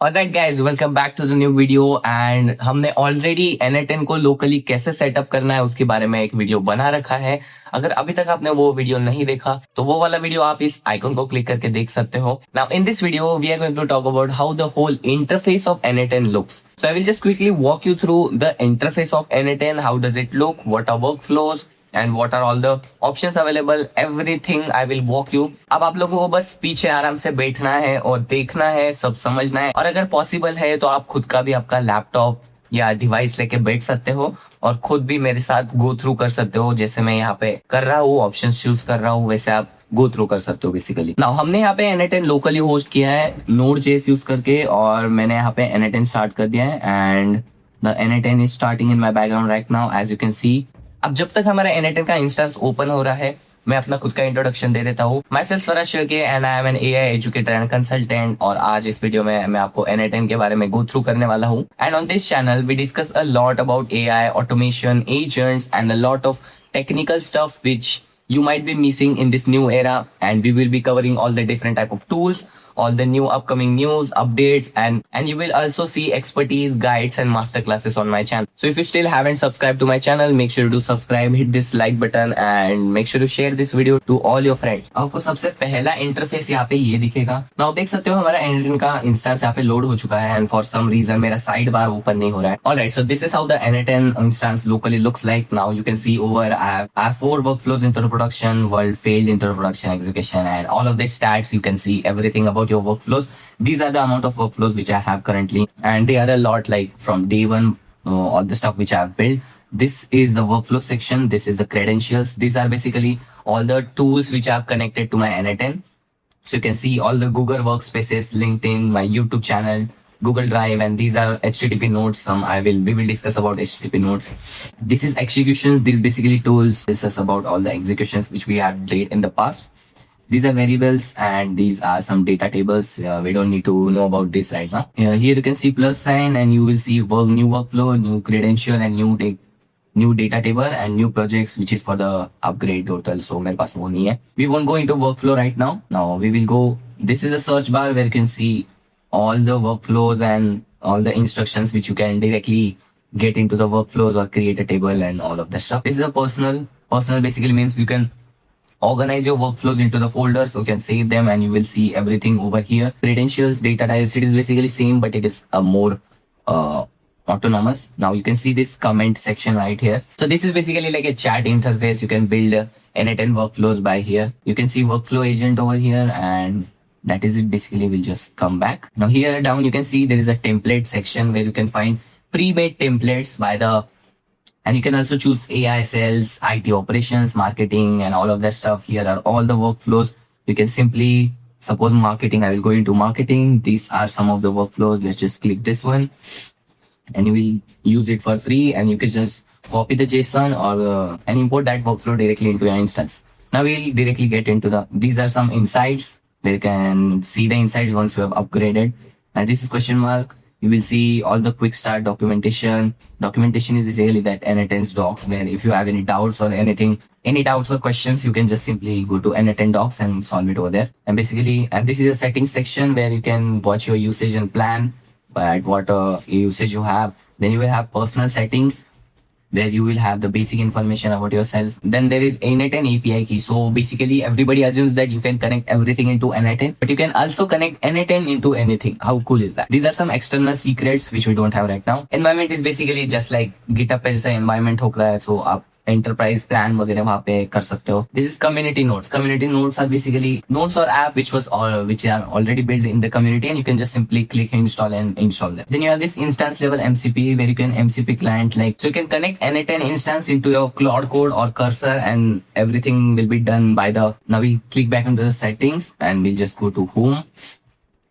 Alright guys, welcome back to the new video. And हमने already N10 को locally कैसे setup करना है उसके बारे में एक वीडियो बना रखा है। अगर अभी तक आपने वो वीडियो नहीं देखा तो वो वाला वीडियो आप इस आइकन को क्लिक करके देख सकते हो। Now in this video we are going to talk about how the whole interface of N10 looks. So I will just quickly walk you through the interface of N10, how does it look, what are workflows and what are all the options available, everything I will walk you. अब आप लोगों को बस पीछे आराम से बैठना है और देखना है, सब समझना है। और अगर पॉसिबल है तो आप खुद का भी आपका लैपटॉप या डिवाइस लेके बैठ सकते हो और खुद भी मेरे साथ गो थ्रू कर सकते हो। जैसे मैं यहाँ पे कर रहा हूँ, ऑप्शन चूज कर रहा हूँ, वैसे आप गो थ्रू कर सकते हो बेसिकली। नाउ हमने यहाँ पे N10 लोकली होस्ट किया है Node.js यूज करके, और मैंने यहाँ पे N10 स्टार्ट कर दिया है and the N10 is starting in my background right now as you can see. अब जब तक हमारा N10 का इंस्टेंस ओपन हो रहा है, मैं अपना खुद का इंट्रोडक्शन दे देता हूँ। Myself Swaraj Sherke and I am an AI educator and consultant. और आज इस वीडियो में मैं आपको N10 के बारे में गो थ्रू करने वाला हूँ। And on this channel we discuss a lot about AI, automation, agents and a lot of technical stuff which you might be missing in this new era, and we will be covering all the different type of tools, all the new upcoming news updates, and you will also see expertise guides and master classes on my channel. So if you still haven't subscribed to my channel, make sure to subscribe, hit this like button and make sure to share this video to all your friends. आपको सबसे पहला interface यहाँ पे ये दिखेगा। Now देख सकते हो हमारा N10 का इंस्टेंस यहाँ पे लोड हो चुका है एंड फॉर सम रीजन मेरा साइड बार ओपन नहीं हो रहा है। Alright, so this is how the N10 instance locally looks like. Now you can see over I have 4 workflows into production, world failed into production execution, and all of the stats you can see everything about your workflows. These are the amount of workflows which I have currently, and they are a lot, like from day one, all the stuff which I have built. This is the workflow section. This is the credentials. These are basically all the tools which I have connected to my N10. So you can see all the Google workspaces, LinkedIn, my YouTube channel, Google Drive, and these are HTTP nodes. We will discuss about HTTP nodes. This is executions. These basically tools. This is about all the executions which we have did in the past. These are variables and these are some data tables. We don't need to know about this right now. Here you can see plus sign and you will see new workflow, new credential, and new data table and new projects, which is for the upgrade total. So मेरे पास वो नहीं है. We won't go into workflow right now. Now we will go. This is a search bar where you can see all the workflows and all the instructions which you can directly get into the workflows or create a table and all of that stuff. This is a personal. Personal basically means you can organize your workflows into the folders, so you can save them and you will see everything over here. Credentials, data types, it is basically same, but it is a more autonomous. Now you can see this comment section right here. So this is basically like a chat interface. You can build N10 workflows by here. You can see workflow agent over here, and that is it. Basically, we'll just come back. Now here down you can see there is a template section where you can find pre-made templates by the, and you can also choose AI, sales, IT operations, marketing, and all of that stuff. Here are all the workflows. You can simply, suppose marketing, I will go into marketing. These are some of the workflows. Let's just click this one and you will use it for free, and you can just copy the JSON or and import that workflow directly into your instance. Now we'll directly get into these are some insights where you can see the insights once you have upgraded. And this is question mark. You will see all the quick start documentation. Documentation is basically that N10's docs, where if you have any doubts or any doubts or questions, you can just simply go to N10 docs and solve it over there. And basically, and this is a settings section where you can watch your usage and plan at what usage you have. Then you will have personal settings where you will have the basic information about yourself. Then there is N10 API key. So basically everybody assumes that you can connect everything into N10, but you can also connect N10 into anything. How cool is that? These are some external secrets which we don't have right now. Environment is basically just like GitHub पे जैसा environment होता है, so आप enterprise plan वगैरह वहाँ पे कर सकते हो. This is community nodes. Community nodes are basically nodes or app which are already built in the community, and you can just simply click install and install them. Then you have this instance level MCP where you can MCP client, like, so you can connect N10 instance into your Claude Code or Cursor, and everything will be done by the. Now we click back into the settings and we'll just go to home,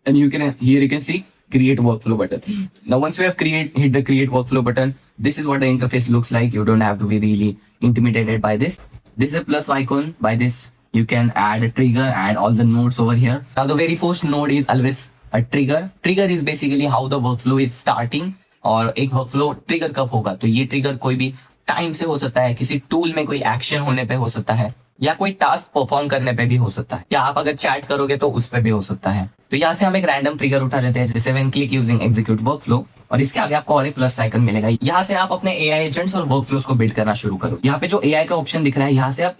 and here you can see create workflow button. Now once you have hit the create workflow button, this is what the interface looks like. You don't have to be really intimidated by this. This is a plus icon. By this you can add a trigger and all the nodes over here. Now the very first node is always a trigger. Trigger is basically how the workflow is starting, और एक workflow trigger कब होगा, तो ये trigger कोई भी time से हो सकता है, किसी टूल में कोई एक्शन होने पे हो सकता है, या कोई टास्क परफॉर्म करने पे भी हो सकता है, या आप अगर चैट करोगे तो उस पे भी हो सकता है। तो यहाँ से हम एक रैंडम ट्रिगर उठा लेते हैं, जैसे when click using execute workflow, और इसके आगे आपको और एक प्लस आइकन मिलेगा। यहाँ से आप अपने एआई एजेंट्स और वर्कफ्लोस को बिल्ड करना शुरू करो। यहाँ पे जो एआई का ऑप्शन दिख रहा है, यहाँ से आप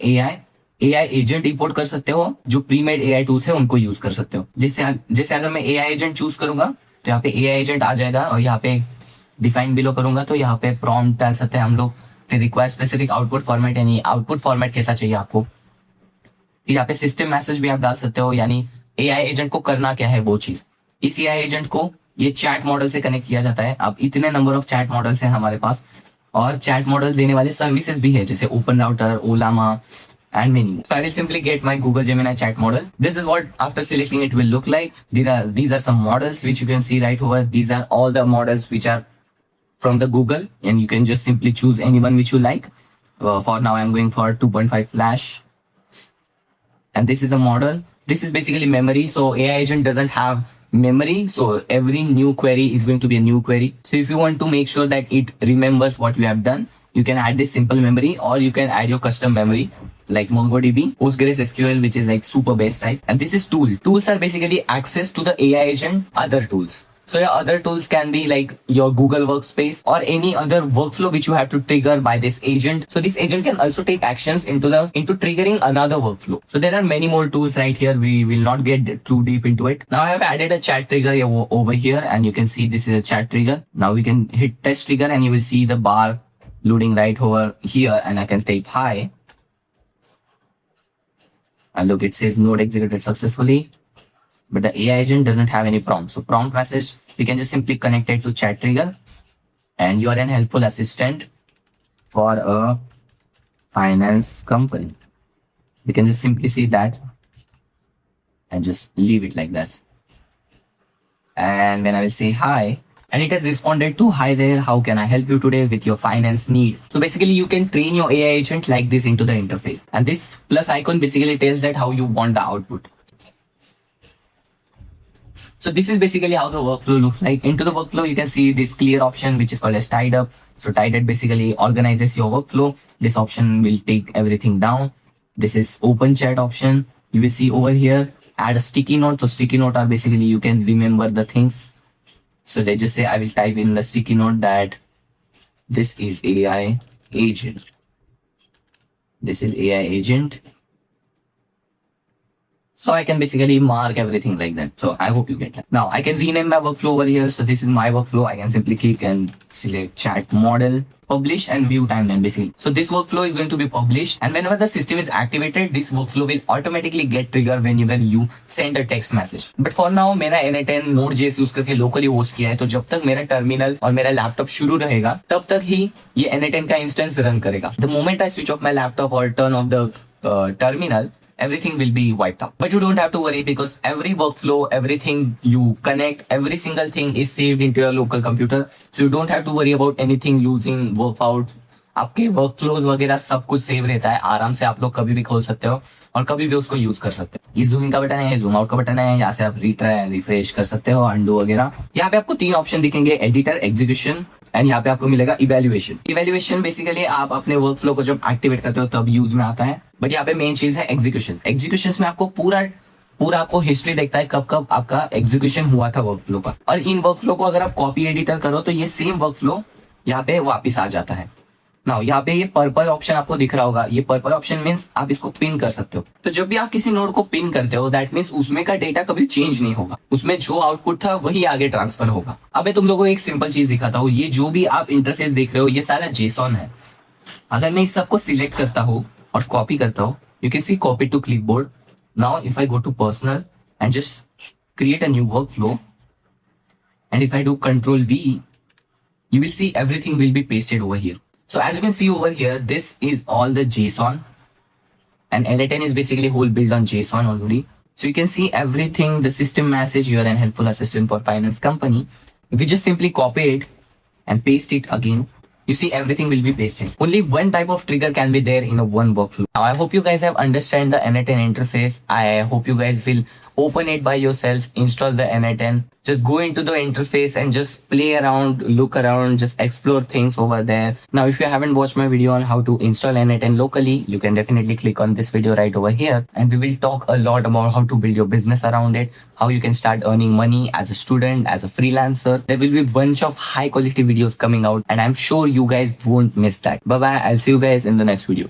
एआई एजेंट इंपोर्ट कर सकते हो, जो प्रीमेड एआई टूल्स है उनको यूज कर सकते हो। जैसे अगर मैं एआई एजेंट चूज करूंगा तो यहाँ पे एआई एजेंट आ जाएगा, और यहाँ पे डिफाइन बिलो करूंगा तो यहाँ पे प्रॉम्प्ट डाल सकते हैं हम लोग। फिर रिक्वायर स्पेसिफिक आउटपुट फॉर्मेट, यानी आउटपुट फॉर्मेट कैसा चाहिए आपको। फिर यहाँ पे सिस्टम मैसेज भी आप डाल सकते हो, यानी एआई एजेंट को करना क्या है वो चीज। इस एआई एजेंट को ये चैट मॉडल से कनेक्ट किया जाता है। अब इतने नंबर ऑफ चैट मॉडल्स हैं हमारे पास, और चैट मॉडल देने वाले सर्विसेज भी है, जैसे open router, ओलामा and many. So I will simply get my Google Gemini chat model. This is what after selecting it will look like. These are some models which you can see right over. These are all the models which are from the Google, and you can just simply choose anyone which you like. For now I'm going for 2.5 flash, and this is a model. This is basically memory, so AI agent doesn't have memory, so every new query is going to be a new query. So if you want to make sure that it remembers what you have done, you can add this simple memory, or you can add your custom memory like MongoDB, PostgreSQL, which is like super base type. And this is tool. Tools are basically access to the AI agent, other tools. So your other tools can be like your Google Workspace or any other workflow which you have to trigger by this agent. So this agent can also take actions into triggering another workflow. So there are many more tools right here. We will not get too deep into it. Now I have added a chat trigger over here, and you can see this is a chat trigger. Now we can hit test trigger, and you will see the bar loading right over here, and I can type hi. And look, it says node executed successfully, but the AI agent doesn't have any prompt. So prompt message, we can just simply connect it to chat trigger, and you are an helpful assistant for a finance company. We can just simply see that and just leave it like that. And when I will say hi, and it has responded to hi there, how can I help you today with your finance needs. So basically you can train your AI agent like this into the interface, and this plus icon basically tells that how you want the output. So this is basically how the workflow looks like. Into the workflow you can see this clear option which is called as tied up. So tied up basically organizes your workflow. This option will take everything down. This is open chat option. You will see over here add a sticky note. So sticky note are basically you can remember the things. So let's just say I will type in the sticky note that this is AI agent. This is AI agent. So I can basically mark everything like that. So I hope you get that. Now I can rename my workflow over here. So this is my workflow. I can simply click and select chat model, publish, and view timeline basically. So this workflow is going to be published, and whenever the system is activated, this workflow will automatically get triggered whenever you send a text message. But for now मेरा N8N Node.js use करके locally host किया है, तो जब तक मेरा terminal और मेरा लैपटॉप शुरू रहेगा तब तक ही ये N8N का इंस्टेंस रन करेगा. The moment I switch off my laptop or turn off the terminal, everything will be wiped out. But you don't have to worry, because every workflow, everything you connect, every single thing is saved into your local computer. So you don't have to worry about anything losing, work out. आपके workflows वगैरह सब कुछ save रहता है. आराम से आप लोग कभी भी खोल सकते हो और कभी भी उसको यूज कर सकते हो. ये जूमिंग का बटन है, जूम आउट का बटन है. यहाँ से आप रिट्राई रिफ्रेश कर सकते हो, अंडू वगैरह. यहाँ पे आपको 3 ऑप्शन दिखेंगे, एडिटर, एग्जीक्यूशन, एंड यहाँ पे आपको मिलेगा इवैल्यूएशन. इवैल्यूएशन बेसिकली आप अपने वर्कफ्लो को जब एक्टिवेट करते हो तब यूज में आता है. बट यहाँ पे मेन चीज है एग्जीक्यूशन. एग्जीक्यूशन में आपको पूरा आपको हिस्ट्री देखता है कब कब आपका एग्जीक्यूशन हुआ था वर्कफ्लो का. और इन वर्कफ्लो को अगर आप कॉपी एडिटर करो तो ये सेम वर्कफ्लो यहाँ पे वापिस आ जाता है. नाउ यहाँ पे ये पर्पल ऑप्शन आपको दिख रहा होगा. ये पर्पल ऑप्शन मींस आप इसको पिन कर सकते हो. तो जब भी आप किसी नोड को पिन करते हो, दैट मींस उसमें का डेटा कभी चेंज नहीं होगा. उसमें जो आउटपुट था वही आगे ट्रांसफर होगा. अब मैं तुम लोगों को एक सिंपल चीज दिखाता हूँ. ये जो भी आप इंटरफेस देख रहे हो ये सारा जेसॉन है. अगर मैं इस सबको सिलेक्ट करता हूँ और कॉपी करता हूँ, you can see copy to clipboard. Now if I go to personal and just create a new workflow, and if I do control V, you will see everything will be pasted over here. So as you can see over here, this is all the JSON, and N8N is basically whole built on JSON already. So you can see everything, the system message, you are an helpful assistant for finance company. If you just simply copy it and paste it again, you see everything will be pasted. Only one type of trigger can be there in a one workflow. Now I hope you guys have understand the N8N interface. I hope you guys will open it by yourself, install the N8N, just go into the interface and just play around, look around, just explore things over there. Now, if you haven't watched my video on how to install N8N locally, you can definitely click on this video right over here, and we will talk a lot about how to build your business around it, how you can start earning money as a student, as a freelancer. There will be a bunch of high quality videos coming out, and I'm sure you guys won't miss that. Bye bye. I'll see you guys in the next video.